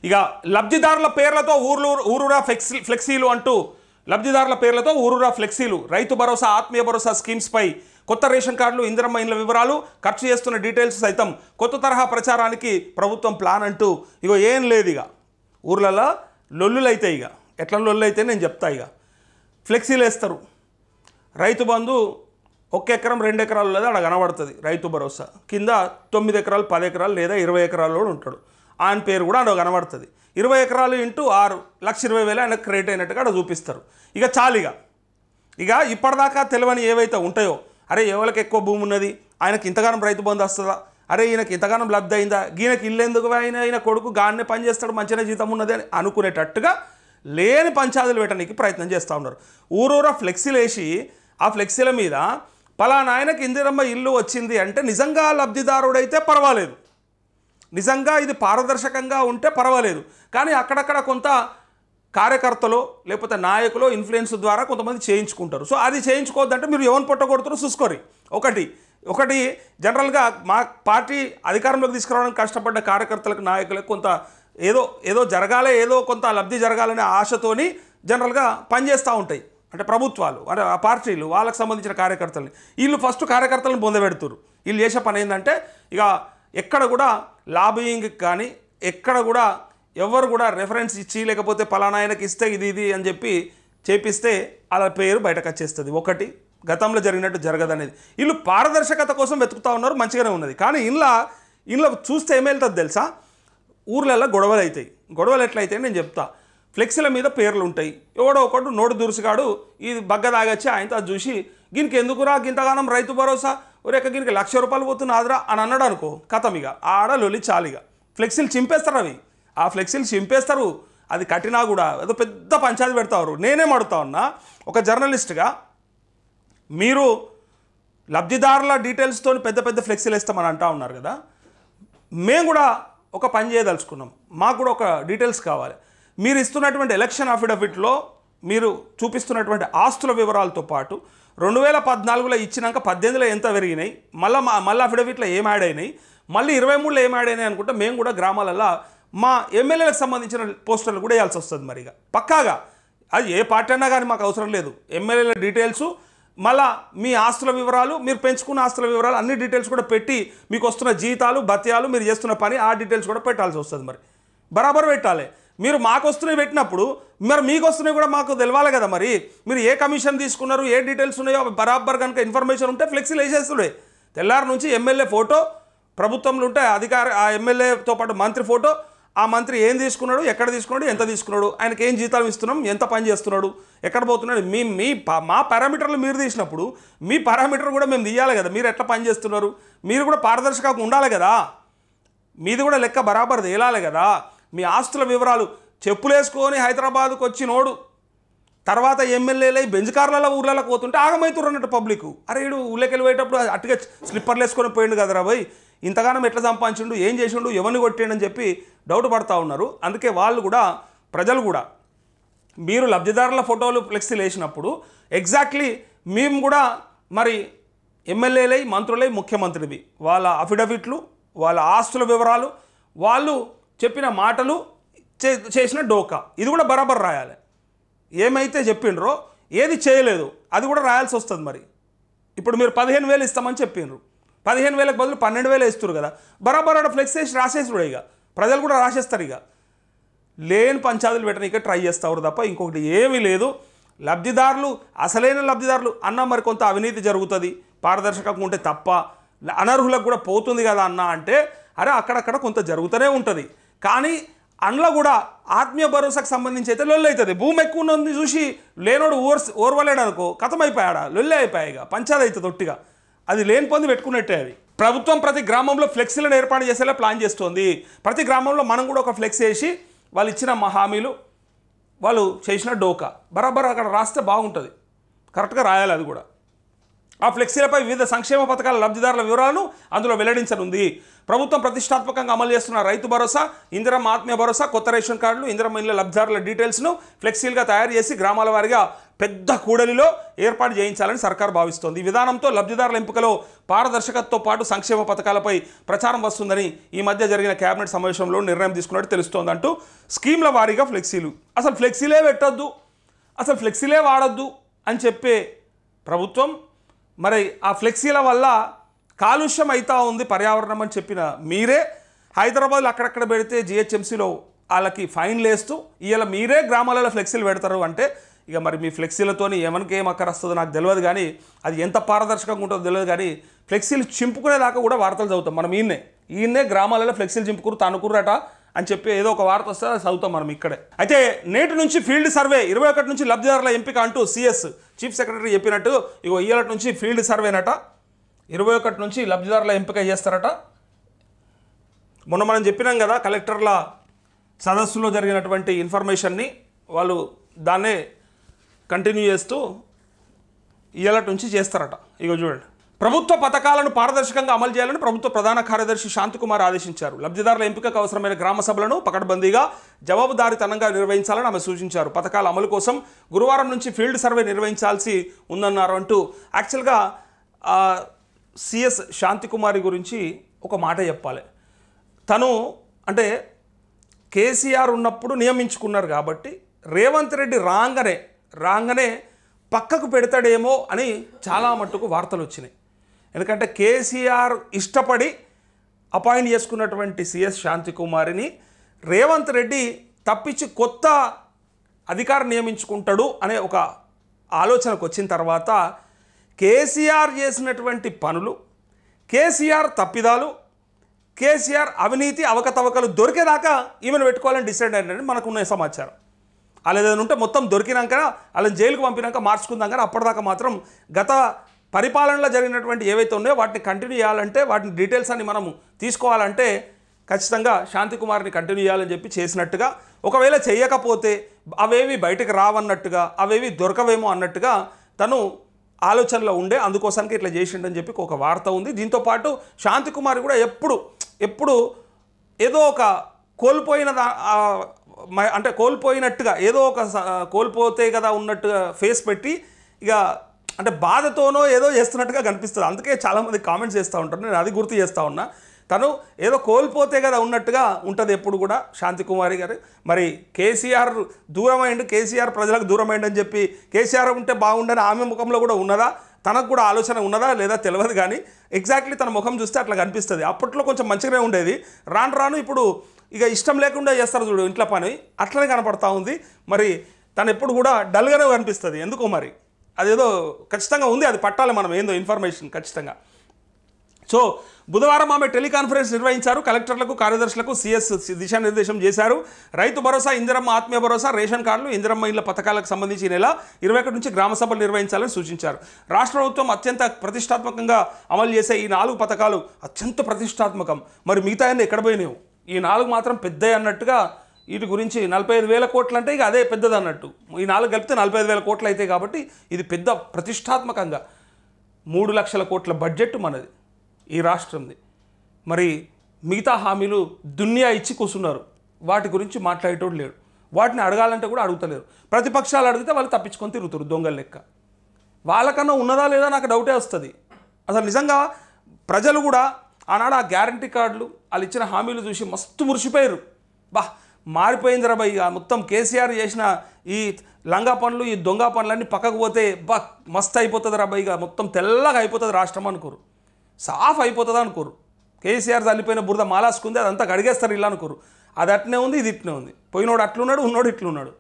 ఇక లబ్ధిదారుల పేర్లతో ఊరూరా ఫ్లెక్సీలు అంటూ లబ్ధిదారుల పేర్లతో ఊరూరా ఫ్లెక్సీలు, రైతు భరోసా, ఆత్మీయ భరోసా స్కీమ్స్పై కొత్త రేషన్ కార్డులు, ఇందిరమ్మ ఇండ్ల వివరాలు, ఖర్చు చేస్తున్న డీటెయిల్స్ సైతం కొత్త తరహా ప్రచారానికి ప్రభుత్వం ప్లాన్ అంటూ ఇగో ఏం లేదు. ఇక ఊర్లలో లొల్లులు అయితే ఇక ఎట్లా లొల్లు అయితే నేను చెప్తా. ఇక ఫ్లెక్సీలు వేస్తారు. రైతు బంధు 1 ఎకరం 2 ఎకరాలు లేదా అక్కడ కనబడుతుంది. రైతు భరోసా కింద 9 ఎకరాలు 10 ఎకరాలు లేదా 20 ఎకరాలు కూడా ఉంటాడు. ఆయన పేరు కూడా అక్కడ కనబడుతుంది. 20 ఎకరాలు ఇంటూ 6 1,20,000 ఆయన క్రెడిట్ అయినట్టుగా అక్కడ చూపిస్తారు. ఇక చాలిగా ఇక ఇప్పటిదాకా తెలియని ఏవైతే ఉంటాయో, అరే ఎవరికి ఎక్కువ భూమి ఉన్నది, ఆయనకి ఇంతగానం రైతు బంధు వస్తుందా, అరే ఈయనకి ఇంతగానం లబ్ధి అయిందా, ఈయనకి ఇల్లు ఎందుకు, ఆయన కొడుకు గాన్నే పని చేస్తాడు, మంచిగా జీతం ఉన్నది అని అనుకునేటట్టుగా లేని పంచాయతీలు పెట్టడానికి ప్రయత్నం చేస్తూ ఉన్నారు. ఊరూరా ఫ్లెక్సీలు వేసి ఆ ఫ్లెక్సీల మీద పలానా ఆయనకి ఇందిరమ్మ ఇల్లు వచ్చింది అంటే నిజంగా లబ్ధిదారుడైతే పర్వాలేదు, నిజంగా ఇది పారదర్శకంగా ఉంటే పర్వాలేదు. కానీ అక్కడక్కడ కొంత కార్యకర్తలు లేకపోతే నాయకులు ఇన్ఫ్లుయెన్స్ ద్వారా కొంతమంది చేయించుకుంటారు. సో అది చేయించుకోవద్దంటే మీరు ఎవరిని పొట్టగొడుతారో చూసుకోరు. ఒకటి జనరల్గా మా పార్టీ అధికారంలోకి తీసుకురావడానికి కష్టపడ్డ కార్యకర్తలకు నాయకులకు కొంత ఏదో జరగాలి, ఏదో కొంత లబ్ధి జరగాలనే ఆశతోని జనరల్గా పనిచేస్తూ ఉంటాయి. అంటే ప్రభుత్వాలు, అంటే ఆ పార్టీలు, వాళ్ళకి సంబంధించిన కార్యకర్తలని వీళ్ళు ఫస్ట్ కార్యకర్తలను పొందబెడుతున్నారు. వీళ్ళు చేసే పని ఏంటంటే ఇక ఎక్కడ కూడా లాబియింగ్ కానీ ఎక్కడ కూడా ఎవరు కూడా రెఫరెన్స్ ఇచ్చి లేకపోతే పలానా ఆయనకి ఇస్తే ఇది అని చెప్పి చేపిస్తే అలా పేరు బయటకు వచ్చేస్తుంది. ఒకటి గతంలో జరిగినట్టు జరగదనేది వీళ్ళు పారదర్శకత కోసం వెతుకుతూ ఉన్నారు. మంచిగానే ఉన్నది. కానీ ఇంట్లో చూస్తే ఏమేళ్తుంది తెలుసా, ఊర్లలో గొడవలు అవుతాయి. గొడవలు ఎట్లయితే నేను చెప్తా. ఫ్లెక్సీల మీద పేర్లు ఉంటాయి. ఎవడో ఒకడు నోటు దురుసుగాడు ఇది బగ్గ దాగచ్చి ఆయనతో అది చూసి దీనికి ఎందుకురా గింతగానం రైతు భరోసా, ఒరేక దీనికి ₹1,00,000 పోతున్నాదిరా అని అన్నాడు అనుకో, కథం ఇక ఆడ లొలి చాలిగా ఫ్లెక్సీలు చింపేస్తారు. ఆ ఫ్లెక్సీలు చింపేస్తారు. అది కట్టినా కూడా ఏదో పెద్ద పంచాయతీ పెడతారు. నేనేం అడుగుతా ఉన్నా, ఒక జర్నలిస్ట్గా మీరు లబ్ధిదారుల డీటెయిల్స్తో పెద్ద ఫ్లెక్సీలు వేస్తామని అంటూ ఉన్నారు కదా, మేము కూడా ఒక పని చేయదలుచుకున్నాం. మాకు కూడా ఒక డీటెయిల్స్ కావాలి. మీరు ఇస్తున్నటువంటి ఎలక్షన్ అఫిడవిట్లో మీరు చూపిస్తున్నటువంటి ఆస్తుల వివరాలతో పాటు 2014లో ఇచ్చినాక 18లో ఎంత పెరిగినాయి, మళ్ళీ అఫిడవిట్లో ఏం యాడ్ అయినాయి, మళ్ళీ 23లో ఏం యాడ్ అయినాయి అనుకుంటే మేము కూడా గ్రామాలలో మా ఎమ్మెల్యేలకు సంబంధించిన పోస్టర్లు కూడా వేయాల్సి వస్తుంది. మరిగా పక్కాగా అది ఏ పార్టీ అన్నా కానీ మాకు అవసరం లేదు. ఎమ్మెల్యేల డీటెయిల్స్, మళ్ళీ మీ ఆస్తుల వివరాలు, మీరు పెంచుకున్న ఆస్తుల వివరాలు అన్ని డీటెయిల్స్ కూడా పెట్టి మీకు వస్తున్న జీతాలు భత్యాలు మీరు చేస్తున్న పని ఆ డీటెయిల్స్ కూడా పెట్టాల్సి వస్తుంది. మరి బరాబర్ పెట్టాలి. మీరు మాకు వస్తున్నాయి పెట్టినప్పుడు మరి మీకు వస్తున్నాయి కూడా మాకు తెలవాలి కదా. మరి మీరు ఏ కమిషన్ తీసుకున్నారు, ఏ డీటెయిల్స్ ఉన్నాయో బరాబర్ కనుక ఇన్ఫర్మేషన్ ఉంటే ఫ్లెక్సీలు వేసేస్తుండే. తెల్లారి నుంచి ఎమ్మెల్యే ఫోటో ప్రభుత్వంలో ఉంటే ఆ ఎమ్మెల్యేతో పాటు మంత్రి ఫోటో, ఆ మంత్రి ఏం తీసుకున్నాడు, ఎక్కడ తీసుకున్నాడు, ఎంత తీసుకున్నాడు, ఆయనకి ఏం జీతాలు ఇస్తున్నాం, ఎంత పని చేస్తున్నాడు, ఎక్కడ పోతున్నాడు, మా పారామీటర్లు మీరు తీసినప్పుడు మీ పారామీటర్ కూడా మేము తీయాలి కదా. మీరు ఎట్లా పని చేస్తున్నారు, మీరు కూడా పారదర్శకంగా ఉండాలి కదా. మీది కూడా లెక్క బరాబర్ తేలాలి కదా. మీ ఆస్తుల వివరాలు చెప్పులేసుకొని హైదరాబాద్కు వచ్చినోడు తర్వాత ఎమ్మెల్యేలై బెంచ్ కార్లలో ఊర్లలో పోతుంటే ఆగమవుతున్నారు అన్నట్టు పబ్లిక్. అరే వీడు ఊళ్ళకెళ్ళి పోయేటప్పుడు అట్టుగా స్లిప్పర్లు వేసుకొని పోయిండు కదరా భయ్, ఇంతగానం ఎట్లా సంపాదించిండు, ఏం చేసిండు, ఎవరిని కొట్టిండని చెప్పి డౌట్ పడతా ఉన్నారు. అందుకే వాళ్ళు కూడా ప్రజలు కూడా మీరు లబ్ధిదారుల ఫోటోలు ఫ్లెక్సీలు వేసినప్పుడు ఎగ్జాక్ట్లీ మేము కూడా మరి ఎమ్మెల్యేలై మంత్రులై ముఖ్యమంత్రివి వాళ్ళ అఫిడవిట్లు, వాళ్ళ ఆస్తుల వివరాలు, వాళ్ళు చెప్పిన మాటలు, చేసిన డోకా ఇది కూడా బరాబర్ రాయాలి. ఏమైతే చెప్పిండ్రో ఏది చేయలేదు అది కూడా రాయాల్సి వస్తుంది. మరి ఇప్పుడు మీరు 15,000 ఇస్తామని చెప్పిండ్రు, 15,000కి బదులు 12,000 ఇస్తారు కదా, బరాబర్ ఆడ ఫ్లెక్స్ వేసి రాసేసుడు. ఇక ప్రజలు కూడా రాసేస్తారు. ఇక లేని పంచాయతీలు పెట్టడానికి ట్రై చేస్తారు తప్ప ఇంకొకటి ఏమీ లేదు. లబ్ధిదారులు అసలైన లబ్ధిదారులు అన్న మరి కొంత అవినీతి జరుగుతుంది, పారదర్శకంగా ఉంటే తప్ప అనర్హులకు కూడా పోతుంది కదా అన్న అంటే అరే అక్కడక్కడ కొంత జరుగుతూనే ఉంటుంది. కానీ అందులో కూడా ఆత్మీయ భరోసాకు సంబంధించి అయితే లొల్లి అవుతుంది. భూమి ఎక్కువ ఉన్నది చూసి లేనోడు ఓర్వలేడు అనుకో, కథమైపోయాడా, లొల్లి అయిపోయాయిగా, పంచాయతీ అవుతుంది ఒట్టిగా. అది లేని పొంది పెట్టుకున్నట్టే. అది ప్రభుత్వం ప్రతి గ్రామంలో ఫ్లెక్సీలను ఏర్పాటు చేసేలా ప్లాన్ చేస్తుంది. ప్రతి గ్రామంలో మనం కూడా ఒక ఫ్లెక్స్ వేసి వాళ్ళు ఇచ్చిన హామీలు, వాళ్ళు చేసిన డోకా బరాబర్ అక్కడ రాస్తే బాగుంటుంది. కరెక్ట్గా రాయాలి. అది కూడా ఆ ఫ్లెక్సీలపై వివిధ సంక్షేమ పథకాల లబ్ధిదారుల వివరాలను అందులో వెల్లడించనుంది. ప్రభుత్వం ప్రతిష్టాత్మకంగా అమలు చేస్తున్న రైతు భరోసా, ఇందిరమ్మ ఆత్మీయ భరోసా, కొత్త రేషన్ కార్డులు, ఇందిరమ్మ ఇళ్ల లబ్ధిదారుల డీటెయిల్స్ను ఫ్లెక్సీలుగా తయారు చేసి గ్రామాల వారీగా పెద్ద కూడలిలో ఏర్పాటు చేయించాలని సర్కార్ భావిస్తోంది. ఈ విధానంతో లబ్ధిదారుల ఎంపికలో పారదర్శకతతో పాటు సంక్షేమ పథకాలపై ప్రచారం వస్తుందని ఈ మధ్య జరిగిన కేబినెట్ సమావేశంలో నిర్ణయం తీసుకున్నట్టు తెలుస్తోంది అంటూ స్కీమ్ల వారీగా ఫ్లెక్సీలు. అసలు ఫ్లెక్సీలే పెట్టొద్దు, అసలు ఫ్లెక్సీలే వాడొద్దు అని చెప్పే ప్రభుత్వం మరి ఆ ఫ్లెక్సీల వల్ల కాలుష్యం అవుతా ఉంది పర్యావరణం అని చెప్పిన మీరే హైదరాబాద్లో అక్కడక్కడ పెడితే జిహెచ్ఎంసీలో వాళ్ళకి ఫైన్లు వేస్తూ ఇవాళ మీరే గ్రామాలలో ఫ్లెక్సీలు పెడతారు అంటే ఇక మరి మీ ఫ్లెక్సీలతోని ఎవరికి ఏం అక్కర వస్తుందో నాకు తెలియదు, కానీ అది ఎంత పారదర్శకంగా ఉంటుందో తెలియదు. కానీ ఫ్లెక్సీలు చింపుకునేదాకా కూడా వార్తలు చదువుతాం మనం. ఈయన్నే గ్రామాలలో ఫ్లెక్సీలు చింపుకురు తనుకుర్రట అని చెప్పి ఏదో ఒక వార్త వస్తే అది చదువుతాం మనం ఇక్కడే. అయితే నేటి నుంచి ఫీల్డ్ సర్వే 21 నుంచి లబ్ధిదారుల ఎంపిక అంటూ సిఎస్ చీఫ్ సెక్రటరీ చెప్పినట్టు ఇగో ఇయ్యాల నుంచి ఫీల్డ్ సర్వేనట. 21 నుంచి లబ్ధిదారుల ఎంపిక చేస్తారట. మొన్న మనం చెప్పినాం కదా కలెక్టర్ల సదస్సులో జరిగినటువంటి ఇన్ఫర్మేషన్ని వాళ్ళు దాన్నే కంటిన్యూ చేస్తూ ఇయ్యాల నుంచి చేస్తారట. ఇగో చూడండి, ప్రభుత్వ పథకాలను పారదర్శకంగా అమలు చేయాలని ప్రభుత్వ ప్రధాన కార్యదర్శి శాంతికుమార్ ఆదేశించారు. లబ్ధిదారుల ఎంపికకు అవసరమైన గ్రామ సభలను పకడ్బందీగా జవాబుదారీతనంగా నిర్వహించాలని ఆమె సూచించారు. పథకాల అమలు కోసం గురువారం నుంచి ఫీల్డ్ సర్వే నిర్వహించాల్సి ఉందన్నారు అంటూ యాక్చువల్గా సిఎస్ శాంతికుమారి గురించి ఒక మాట చెప్పాలి. తను అంటే కేసీఆర్ ఉన్నప్పుడు నియమించుకున్నారు కాబట్టి రేవంత్ రెడ్డి రాగానే పక్కకు పెడతాడేమో అని చాలా మట్టుకు వార్తలు వచ్చినాయి. ఎందుకంటే కేసీఆర్ ఇష్టపడి అపాయింట్ చేసుకున్నటువంటి సిఎస్ శాంతికుమారిని రేవంత్ రెడ్డి తప్పించి కొత్త అధికారం నియమించుకుంటాడు అనే ఒక ఆలోచనకు వచ్చిన తర్వాత కేసీఆర్ చేసినటువంటి పనులు, కేసీఆర్ తప్పిదాలు, కేసీఆర్ అవినీతి అవకతవకలు దొరికేదాకా ఈమెను పెట్టుకోవాలని డిసైడ్ అయినని మనకున్న సమాచారం. అలా ఏదైనా ఉంటే మొత్తం దొరికినాక వాళ్ళని జైలుకు పంపినాక మార్చుకుందాం. కానీ అప్పటిదాకా మాత్రం గత పరిపాలనలో జరిగినటువంటి ఏవైతే ఉన్నాయో వాటిని కంటిన్యూ చేయాలంటే, వాటిని డీటెయిల్స్ అన్ని మనము తీసుకోవాలంటే ఖచ్చితంగా శాంతికుమార్ని కంటిన్యూ చేయాలని చెప్పి చేసినట్టుగా, ఒకవేళ చేయకపోతే అవేవి బయటకు రావన్నట్టుగా, అవేవి దొరకవేమో అన్నట్టుగా తను ఆలోచనలో ఉండే, అందుకోసానికి ఇట్లా చేసిండని చెప్పి ఒక వార్త ఉంది. దీంతోపాటు శాంతికుమారి కూడా ఎప్పుడు ఏదో ఒక అంటే కోల్పోయినట్టుగా ఏదో ఒక కోల్పోతే కదా ఉన్నట్టుగా ఫేస్ పెట్టి ఇక అంటే బాధతోనో ఏదో చేస్తున్నట్టుగా కనిపిస్తుంది. అందుకే చాలామంది కామెంట్స్ చేస్తూ ఉంటారు, నేను అది గుర్తు చేస్తూ ఉన్నా. తను ఏదో కోల్పోతే కదా ఉన్నట్టుగా ఉంటుంది ఎప్పుడు కూడా శాంతికుమారి గారు. మరి కేసీఆర్ దూరమైండు, కేసీఆర్ ప్రజలకు దూరమైండు అని చెప్పి కేసీఆర్ ఉంటే బాగుండని ఆమె ముఖంలో కూడా ఉన్నదా, తనకు కూడా ఆలోచన ఉన్నదా లేదా తెలియదు. కానీ ఎగ్జాక్ట్లీ తన ముఖం చూస్తే అట్లా కనిపిస్తుంది. అప్పట్లో కొంచెం మంచిగానే ఉండేది, రాను ఇప్పుడు ఇక ఇష్టం లేకుండా చేస్తారు చూడు ఇంట్లో పని, అట్లనే కనపడతా ఉంది. మరి తను ఎప్పుడు కూడా డల్గానే కనిపిస్తుంది ఎందుకో, మరి అదేదో ఖచ్చితంగా ఉంది, అది పట్టాలి మనం ఏందో ఇన్ఫర్మేషన్ ఖచ్చితంగా. సో బుధవారం ఆమె టెలికాన్ఫరెన్స్ నిర్వహించారు. కలెక్టర్లకు, కార్యదర్శులకు సిఎస్ దిశానిర్దేశం చేశారు. రైతు భరోసా, ఇందిరమ్మ ఆత్మీయ భరోసా, రేషన్ కార్డులు, ఇందిరమ్మ ఇళ్ల పథకాలకు సంబంధించి నెల 21 నుంచి గ్రామ సభలు నిర్వహించాలని సూచించారు. రాష్ట్ర ప్రభుత్వం అత్యంత ప్రతిష్టాత్మకంగా అమలు చేసే ఈ 4 పథకాలు అత్యంత ప్రతిష్టాత్మకం. మరి మిగతా అన్నీ ఎక్కడ పోయినావు? ఈ 4 మాత్రం పెద్దవి అన్నట్టుగా వీటి గురించి 45,000 కోట్లు అంటే ఇక అదే పెద్దది అన్నట్టు. ఈ 4 కలిపితే 45,000 కోట్లు అవుతాయి కాబట్టి ఇది పెద్ద ప్రతిష్టాత్మకంగా 3 లక్షల కోట్ల బడ్జెట్ మనది ఈ రాష్ట్రంది. మరి మిగతా హామీలు దునియా ఇచ్చి కూర్చున్నారు, వాటి గురించి మాట్లాడేటోడు లేడు. వాటిని అడగాలంటే కూడా అడుగుతలేరు. ప్రతిపక్షాలు అడిగితే వాళ్ళు తప్పించుకొని తిరుగుతారు దొంగల లెక్క. వాళ్ళకన్నా ఉన్నదా లేదా నాకు డౌటే వస్తుంది. అసలు నిజంగా ప్రజలు కూడా ఆనాడు ఆ గ్యారంటీ కార్డులు వాళ్ళు ఇచ్చిన హామీలు చూసి మస్తు మురిసిపోయారు. మారిపోయిందిరా భయ్, మొత్తం కేసీఆర్ చేసిన ఈ లంగా పనులు, ఈ దొంగ పనులన్నీ పక్కకు పోతే మస్తు అయిపోతుంది రా భయ్, మొత్తం తెల్లగా అయిపోతుంది రాష్ట్రం అనుకోరు, సాఫ్ అయిపోతుంది అనుకోరు. కేసీఆర్ చల్లిపోయిన బురద మాలాసుకుంది, అదంతా కడిగేస్తారు ఇలా అనుకోరు. అది అట్నే ఉంది, ఇది ఇట్నే ఉంది. పోయినోడు అట్లున్నాడు, ఉన్నోడు ఇట్లున్నాడు.